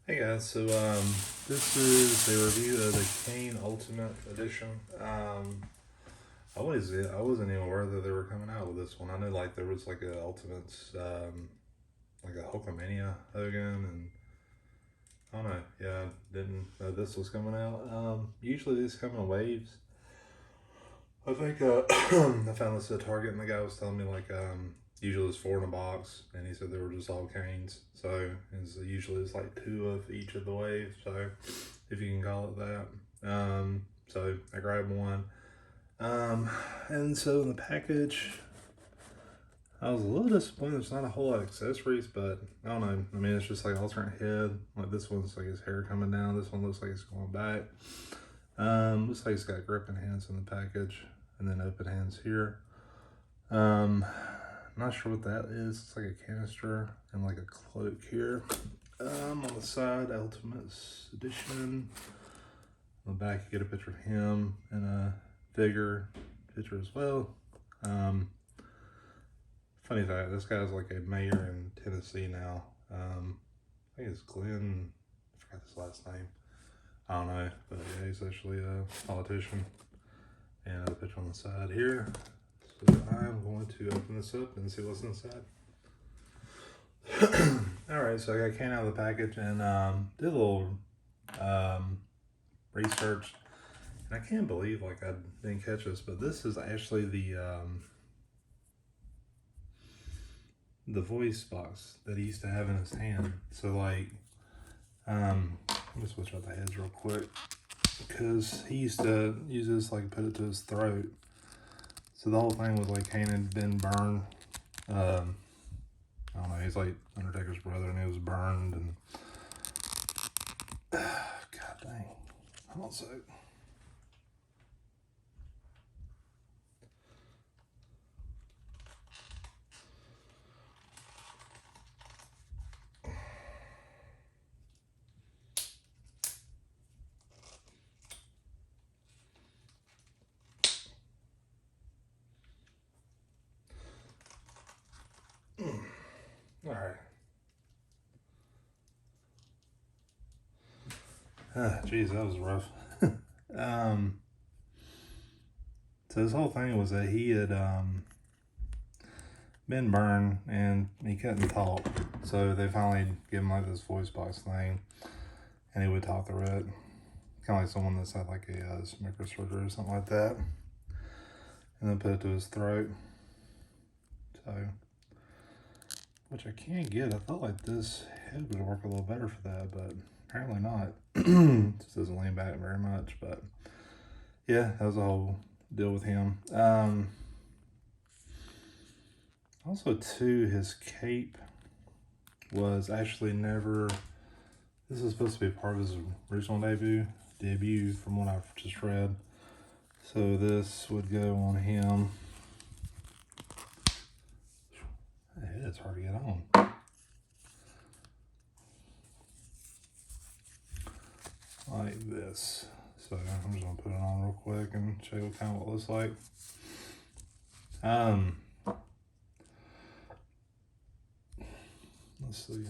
Hey guys, so this is a review of the Kane Ultimate Edition. I wasn't even aware that they were coming out with this one. I know like there was like a Ultimates, like a Hulkamania Hogan, and I don't know. Yeah, I didn't know this was coming out. Usually these come in waves. I think I found this at Target, and the guy was telling me like usually it's 4 in a box, and he said they were just all Canes. So usually it's like 2 of each of the waves. So if you can call it that. So I grabbed one. And so in the package, I was a little disappointed. There's not a whole lot of accessories, but I don't know. I mean, it's just like alternate head. Like this one's like his hair coming down. This one looks like it's going back. Looks like it's got gripping hands in the package, and then open hands here. Not sure what that is. It's like a canister and like a cloak here. On the side, Ultimates Edition. On the back, you get a picture of him and a figure picture as well. Funny fact, this guy's like a mayor in Tennessee now. I think it's Glenn. I forgot his last name. I don't know, but yeah, he's actually a politician. And another picture on the side here. So I'm going to open this up and see what's inside. Alright, so I got Kane out of the package and did a little research. And I can't believe like I didn't catch this, but this is actually the voice box that he used to have in his hand. So like, let me switch out the heads real quick, because he used to use this, like put it to his throat. So the whole thing was like Kane had been burned. I don't know, he's like Undertaker's brother, and he was burned, and God dang. Hold on a sec. All right. Geez, that was rough. So his whole thing was that he had been burned and he couldn't talk. So they finally gave him like this voice box thing, and he would talk through it. Kind of like someone that's had like a smoker surgery or something like that. And then put it to his throat. So, which I can't get. I thought like this head would work a little better for that, but apparently not. Just doesn't lean back very much, but yeah, that was a whole deal with him. Also too, his cape was actually never, this is supposed to be part of his original debut from what I've just read. So this would go on him. It's hard to get on. Like this. So I'm just gonna put it on real quick and show you kind of what it looks like. Let's see.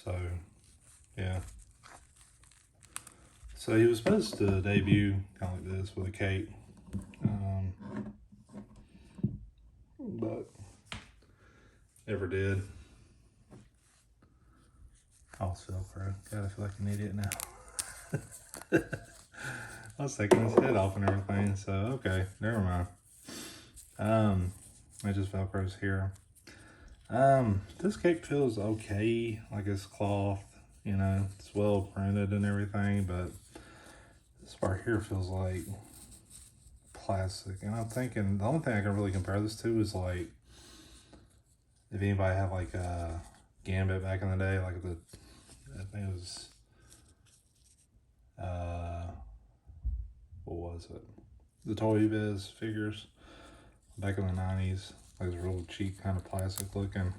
So, yeah. So he was supposed to debut kind of like this with a cape, but never did. Oh, it's Velcro. God, I feel like an idiot now. I was taking his head off and everything, so okay, never mind. It just Velcro's here. This cape feels okay, like it's cloth, you know, it's well printed and everything, but this part here feels like plastic. And I'm thinking the only thing I can really compare this to is like if anybody had like a Gambit back in the day, like I think it was what was it? The Toy Biz figures back in the 90s. Like it's real cheap, kind of plastic looking.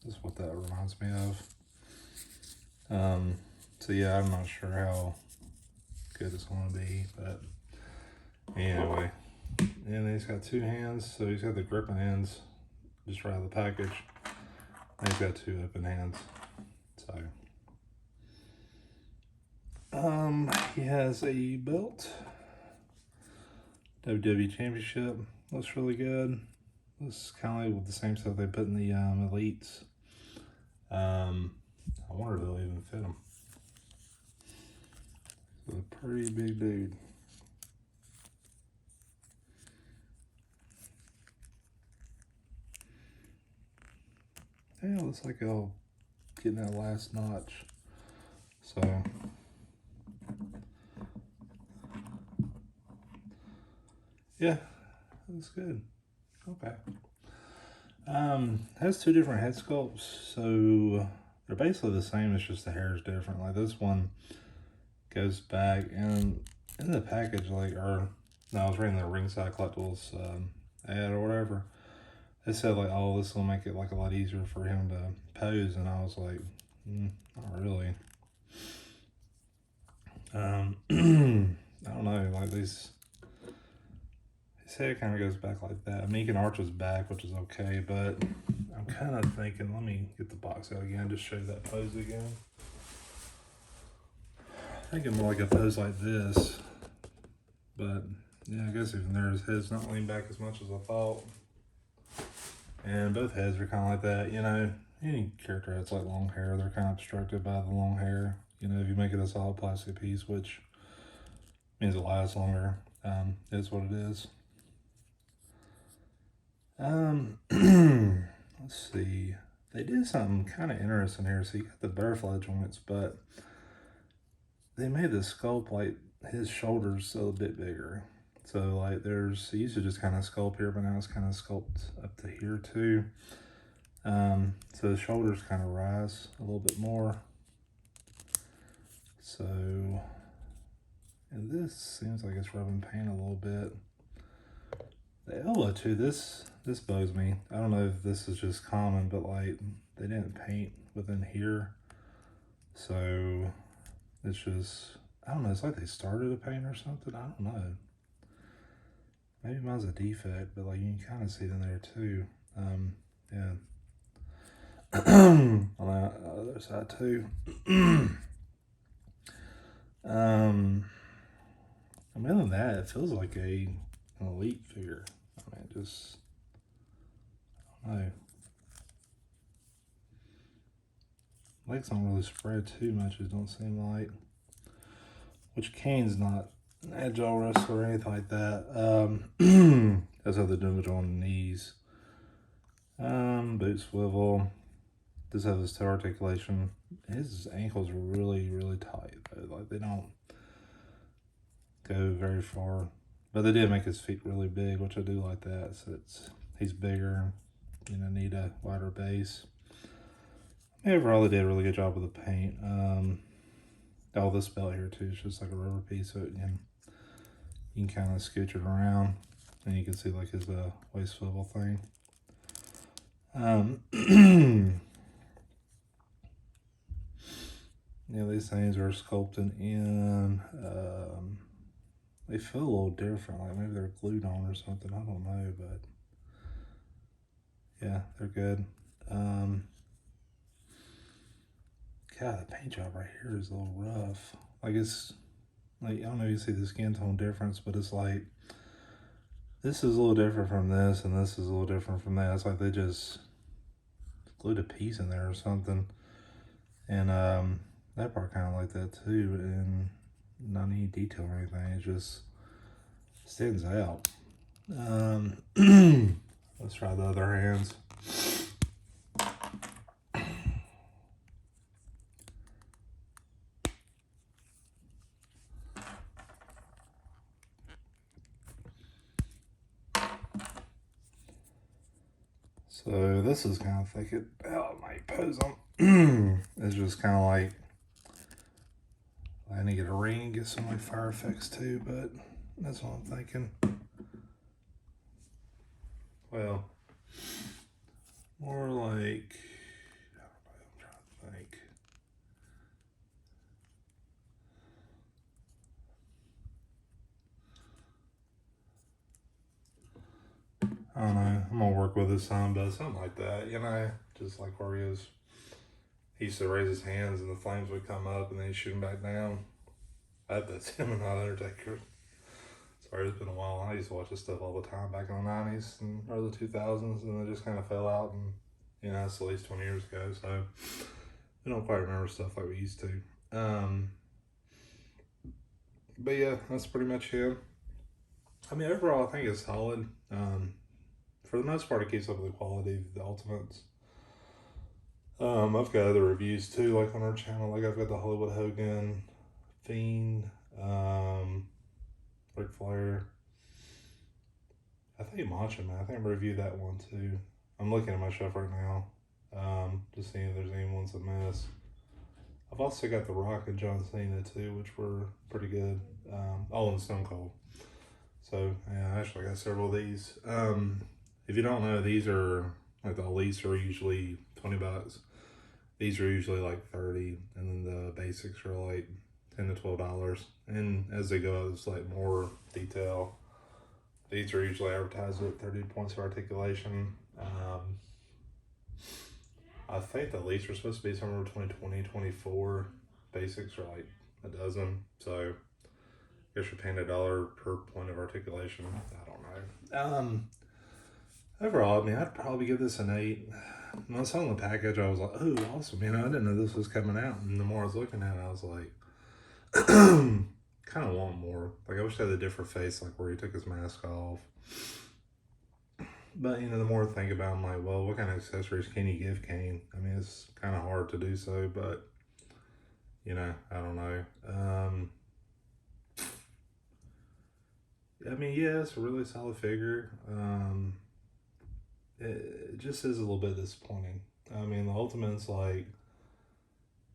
That's what that reminds me of. So yeah, I'm not sure how good it's going to be, but anyway, And he's got 2 hands, so he's got the gripping hands just right out of the package. And he's got 2 open hands. So he has a belt. Wwe Championship. Looks really good. This is kind of like the same stuff they put in the elites. I wonder if they'll even fit him. He's a pretty big dude. Yeah, looks like I'll get that last notch. So yeah, that's good. Okay. Has 2 different head sculpts, so they're basically the same. It's just the hair is different. Like this one goes back, and in the package, like, or no, I was reading the Ringside Collectibles ad or whatever. They said like, oh, this will make it like a lot easier for him to pose, and I was like, not really. I don't know, like his head kind of goes back like that. I mean, he can arch his back, which is okay, but I'm kind of thinking, let me get the box out again, just show you that pose again. Thinking more like a pose like this, but yeah, I guess even there, his head's not leaned back as much as I thought. And both heads are kind of like that, you know. Any character that's like long hair, they're kind of obstructed by the long hair. You know, if you make it a solid plastic piece, which means it lasts longer, is what it is. Let's see. They did something kind of interesting here. So you got the butterfly joints, but they made the sculpt like his shoulders so a bit bigger. So like he used to just kind of sculpt here, but now it's kind of sculpt up to here too. So the shoulders kind of rise a little bit more. So, and this seems like it's rubbing paint a little bit. The elbow too, this bugs me. I don't know if this is just common, but like they didn't paint within here. So it's just, I don't know, it's like they started to paint or something. I don't know. Maybe mine's a defect, but like you can kind of see it in there too. Yeah. On the other side too. I mean, other than that, it feels like an elite figure. I mean, just, I don't know. Legs don't really spread too much, it don't seem like. Which Kane's not an agile wrestler or anything like that. That's how they're doing it on the knees. Boot swivel. Does have his toe articulation. His ankles are really, really tight though. Like they don't go very far. But they did make his feet really big, which I do like that. So he's bigger, you know, need a wider base. Overall, they did a really good job with the paint. All this belt here too is just like a rubber piece, so you can kind of scooch it around, and you can see like his waist swivel thing. Yeah, these things are sculpted in. They feel a little different, like maybe they're glued on or something. I don't know, but yeah, they're good. God, the paint job right here is a little rough. Like it's like, I don't know if you see the skin tone difference, but it's like this is a little different from this, and this is a little different from that. It's like they just glued a piece in there or something. And that part kind of like that too, and not any detail or anything. It just stands out. Let's try the other hands. So this is kind of thinking, oh, my pose on. It's just kind of like, I need to get a ring, get some like fire effects too, but that's what I'm thinking. Well, more like, I don't know, I'm trying to think. don't know. I'm gonna work with his son, but something like that, you know, just like where he used to raise his hands and the flames would come up and then he'd shoot them back down. That's him and not Undertaker. Sorry, it's been a while. I used to watch this stuff all the time back in the 90s and early 2000s, and it just kind of fell out, and you know, it's at least 20 years ago, so we don't quite remember stuff like we used to. But yeah, that's pretty much him. I mean, overall, I think it's solid. For the most part, it keeps up with the quality of the Ultimates. I've got other reviews too, like on our channel. Like I've got the Hollywood Hogan, Fiend, Ric Flair. I think Macho Man. I think I reviewed that one too. I'm looking at my shelf right now, just seeing if there's any ones I missed. I've also got The Rock and John Cena too, which were pretty good. And Stone Cold. So yeah, actually I got several of these. If you don't know, these are like the elites are usually $20. These are usually like 30, and then the basics are like $10 to $12. And as they go, it's like more detail. These are usually advertised at 30 points of articulation. I think the elites are supposed to be somewhere between 20 and 24. Basics are like a dozen. So I guess you're paying $1 per point of articulation. I don't know. Overall, I mean, I'd probably give this an 8. When I saw the package, I was like, oh, awesome. You know, I didn't know this was coming out. And the more I was looking at it, I was like, kind of want more. Like, I wish they had a different face, like where he took his mask off. But, you know, the more I think about it, I'm like, well, what kind of accessories can you give Kane? I mean, it's kind of hard to do so, but, you know, I don't know. I mean, yeah, it's a really solid figure. It just is a little bit disappointing. I mean, the Ultimate's like,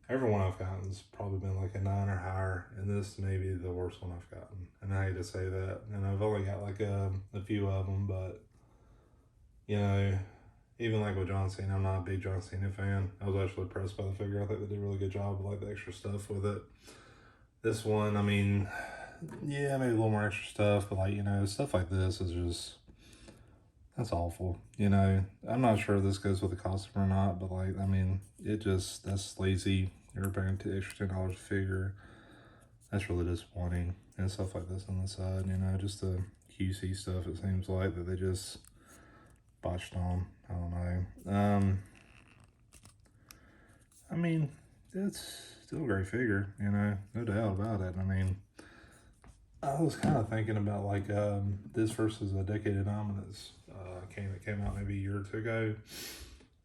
every one I've gotten has probably been like a 9 or higher, and this may be the worst one I've gotten. And I hate to say that. And I've only got like a few of them, but, you know, even like with John Cena, I'm not a big John Cena fan. I was actually impressed by the figure. I think they did a really good job with like the extra stuff with it. This one, I mean, yeah, maybe a little more extra stuff, but like, you know, stuff like this is just, that's awful. You know, I'm not sure if this goes with the costume or not, but like, I mean, that's lazy. You're paying extra $10 a figure. That's really disappointing. And stuff like this on the side, you know, just the QC stuff, it seems like that they just botched on. I don't know. I mean, it's still a great figure, you know, no doubt about it. I mean, I was kind of thinking about like this versus a Decade of Dominance that came out maybe a year or two ago.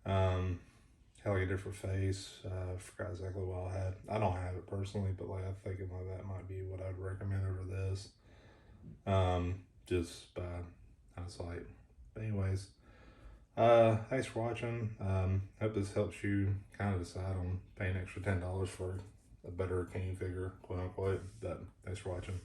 Had like a different face. I forgot exactly what I had. I don't have it personally, but like I'm thinking like that might be what I'd recommend over this. Just by hindsight. But anyways, thanks for watching. Hope this helps you kind of decide on paying extra $10 for a better Kane figure, quote unquote. But thanks for watching.